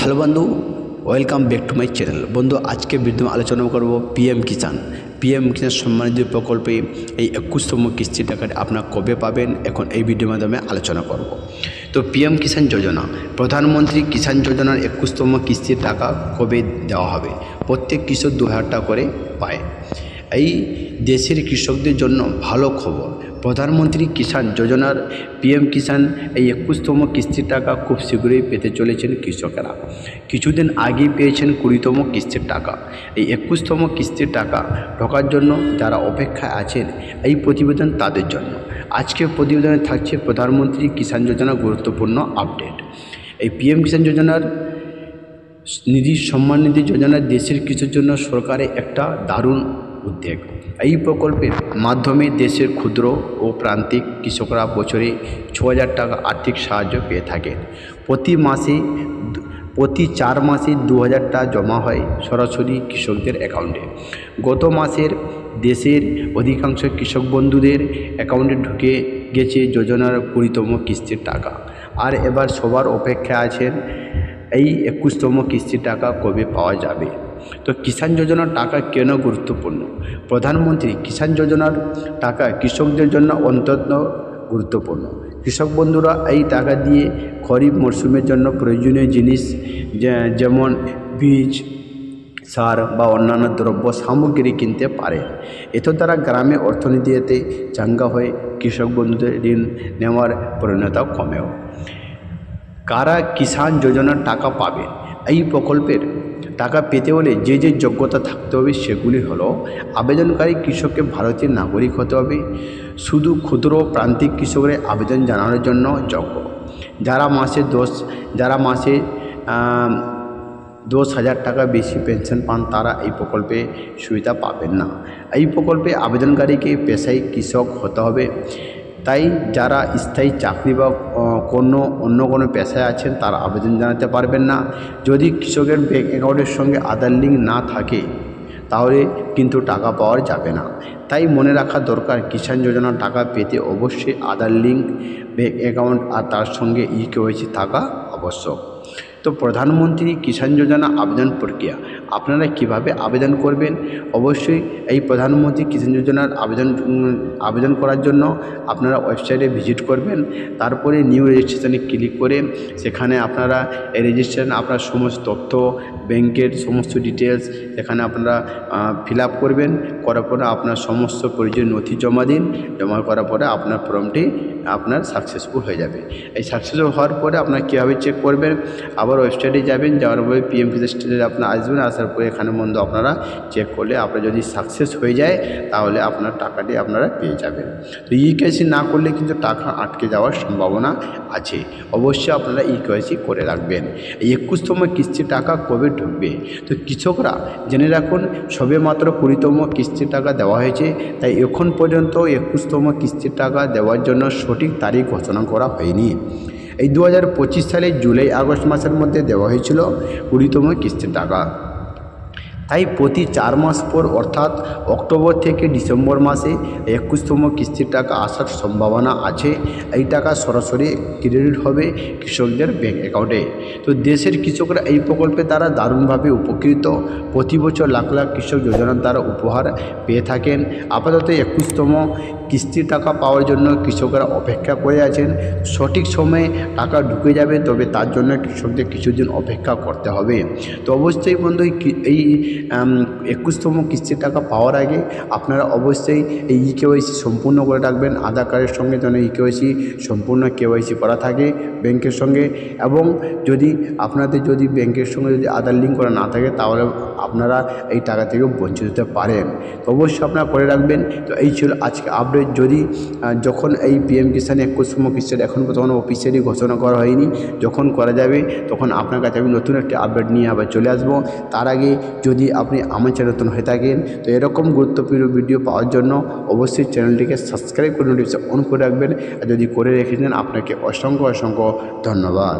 Hello বন্ধু, welcome back to my channel. বন্ধু, আজকে ভিডিও আলোচনা করব পিএম কিষাণ সম্মানিধি প্রকল্পে এই 21তম কিস্তি টাকাটা আপনারা কবে পাবেন, এখন এই ভিডিওর মাধ্যমে আলোচনা করব। তো পিএম কিষাণ যোজনা, প্রধানমন্ত্রী কিষাণ যোজনার 21তম কিস্তির টাকা কবে দেওয়া হবে? প্রত্যেক কৃষক 2000 টাকা করে পায়। এই দেশের কৃষকদের জন্য ভালো খবর। প্রধানমন্ত্রী কিষাণ যোজনার পিএম কিষাণ এই 21তম কিস্তির টাকা খুব শীঘ্রই পেতে চলেছেন কৃষকেরা। কিছুদিন আগেই পেয়েছেন 20তম কিস্তির টাকা। এই 21তম কিস্তির টাকা ঢোকার জন্য যারা অপেক্ষায় আছেন, এই প্রতিবেদন তাদের জন্য। আজকের প্রতিবেদনে থাকছে প্রধানমন্ত্রী কিষাণ যোজনার গুরুত্বপূর্ণ আপডেট। এই পিএম কিষাণ যোজনার সম্মান নিধি যোজনা দেশের কৃষকের জন্য সরকারের একটা দারুণ উদ্যোগ। এই প্রকল্পের মাধ্যমে দেশের ক্ষুদ্র ও প্রান্তিক কৃষকরা বছরে 6000 টাকা আর্থিক সাহায্য পেয়ে থাকেন। প্রতি 4 মাসে 2000 টাকা জমা হয় সরাসরি কৃষকদের অ্যাকাউন্টে। গত মাসের দেশের অধিকাংশ কৃষক বন্ধুদের অ্যাকাউন্টে ঢুকে গেছে যোজনার 20তম কিস্তির টাকা। আর এবার সবার অপেক্ষা আছেন এই 21তম কিস্তির টাকা কবে পাওয়া যাবে। তো কিষাণ যোজনার টাকা কেন গুরুত্বপূর্ণ? প্রধানমন্ত্রী কিষাণ যোজনার টাকা কৃষকদের জন্য অত্যন্ত গুরুত্বপূর্ণ। কৃষক বন্ধুরা এই টাকা দিয়ে খরিফ মরশুমের জন্য প্রয়োজনীয় জিনিস যেমন বীজ, সার বা অন্যান্য দ্রব্য সামগ্রী কিনতে পারে। এত দ্বারা গ্রামে অর্থনীতিতে চাঙ্গা হয়ে কৃষক বন্ধুদের ঋণ নেওয়ার প্রবণতাও কমেও। কারা কিষাণ যোজনার টাকা পাবে? এই প্রকল্পের টাকা পেতে হলে যে যোগ্যতা থাকতে হবে সেগুলি হলো: আবেদনকারী কৃষককে ভারতীয় নাগরিক হতে হবে, শুধু ক্ষুদ্র প্রান্তিক কৃষকরা আবেদন জানানোর জন্য যোগ্য, যারা মাসে 10,000 টাকা বেশি পেনশন পান তারা এই প্রকল্পে সুবিধা পাবেন না। এই প্রকল্পে আবেদনকারীকে পেশায় কৃষক হতে হবে, তাই যারা স্থায়ী চাকরি বা অন্য কোনো পেশায় আছেন তারা আবেদন জানাতে পারবেন না। যদি কৃষকের ব্যাঙ্ক অ্যাকাউন্টের সঙ্গে আধার লিঙ্ক না থাকে তাহলে কিন্তু টাকা পাওয়া যাবে না। তাই মনে রাখা দরকার, কিষাণ যোজনার টাকা পেতে অবশ্যই আধার লিঙ্ক, ব্যাঙ্ক অ্যাকাউন্ট আর তার সঙ্গে ইকেওয়াইসি থাকা আবশ্যক। তো প্রধানমন্ত্রী কিষাণ যোজনা আবেদন প্রক্রিয়া, আপনারা কিভাবে আবেদন করবেন? অবশ্যই এই প্রধানমন্ত্রী কিষাণ যোজনার আবেদন করার জন্য আপনারা ওয়েবসাইটে ভিজিট করবেন। তারপরে নিউ রেজিস্ট্রেশনে ক্লিক করে সেখানে আপনারা এই রেজিস্ট্রেশন আপনার সমস্ত তথ্য, ব্যাংকের সমস্ত ডিটেলস এখানে আপনারা ফিল আপ করবেন। করার পরে আপনার সমস্ত প্রয়োজনীয় নথি জমা দিন। জমা করার পরে আপনার ফর্মটি আপনার সাকসেসফুল হয়ে যাবে। এই সাকসেসফুল হওয়ার পরে আপনার কীভাবে চেক করবেন? আবার ওয়েবসাইটে যাবেন, যাওয়ার পরে পিএম কিষাণ আপনার আসবেন। আসার পরে এখানে বন্ধু আপনারা চেক করলে আপনার যদি সাকসেস হয়ে যায় তাহলে আপনার টাকাটি আপনারা পেয়ে যাবেন। তো ইকেওয়াইসি না করলে কিন্তু টাকা আটকে যাওয়ার সম্ভাবনা আছে। অবশ্যই আপনারা ইকেওয়াইসি করে রাখবেন। এই 21তম কিস্তির টাকা কবে ঢুকবে? তো কৃষকরা জেনে রাখুন, সবে মাত্র 20তম কিস্তির টাকা দেওয়া হয়েছে, তাই এখন পর্যন্ত 21তম কিস্তির টাকা দেওয়ার জন্য সঠিক তারিখ ঘোষণা করা হয়নি। এই 2025 সালে জুলাই আগস্ট মাসের মধ্যে দেওয়া হয়েছিল 20তম কিস্তির টাকা। তাই প্রতি 4 মাস পর অর্থাৎ অক্টোবর থেকে ডিসেম্বর মাসে 21তম কিস্তির টাকা আসার সম্ভাবনা আছে। এই টাকা সরাসরি ক্রেডিট হবে কৃষকদের ব্যাঙ্ক অ্যাকাউন্টে। তো দেশের কৃষকরা এই প্রকল্পে তারা দারুণভাবে উপকৃত। প্রতি বছর লাখ লাখ কৃষক যোজনার দ্বারা উপহার পেয়ে থাকেন। আপাতত 21তম কিস্তির টাকা পাওয়ার জন্য কৃষকরা অপেক্ষা করে আছেন। সঠিক সময়ে টাকা ঢুকে যাবে, তবে তার জন্য কৃষকদের কিছুদিন অপেক্ষা করতে হবে। তো অবশ্যই বন্ধু, এই 21তম কিস্তির টাকা পাওয়ার আগে আপনারা অবশ্যই এই ইকেওয়াইসি সম্পূর্ণ করে রাখবেন। আধার কার্ডের সঙ্গে যেন ইকেওয়াইসি সম্পূর্ণ কেওয়াইসি করা থাকে ব্যাংকের সঙ্গে। এবং আপনাদের যদি ব্যাংকের সঙ্গে যদি আধার লিঙ্ক করা না থাকে তাহলে আপনারা এই টাকা থেকে বঞ্চিত হতে পারেন। তো অবশ্যই আপনারা করে রাখবেন। তো এই ছিল আজকে আপডেট। যদি যখন এই পিএম কিষাণ 21তম কিস্তির এখন তখন অফিসিয়ালি ঘোষণা করা হয়নি, যখন করা যাবে তখন আপনার কাছে আমি নতুন একটি আপডেট নিয়ে আবার চলে আসবো। তার আগে যদি আপনি আমার চ্যানেল নতুন হয়ে থাকেন তো এরকম গুরুত্বপূর্ণ ভিডিও পাওয়ার জন্য অবশ্যই চ্যানেলটিকে সাবস্ক্রাইব করে নোটিফিকেশন অন করে রাখবেন। আর যদি করে রেখেছেন আপনাকে অসংখ্য ধন্যবাদ।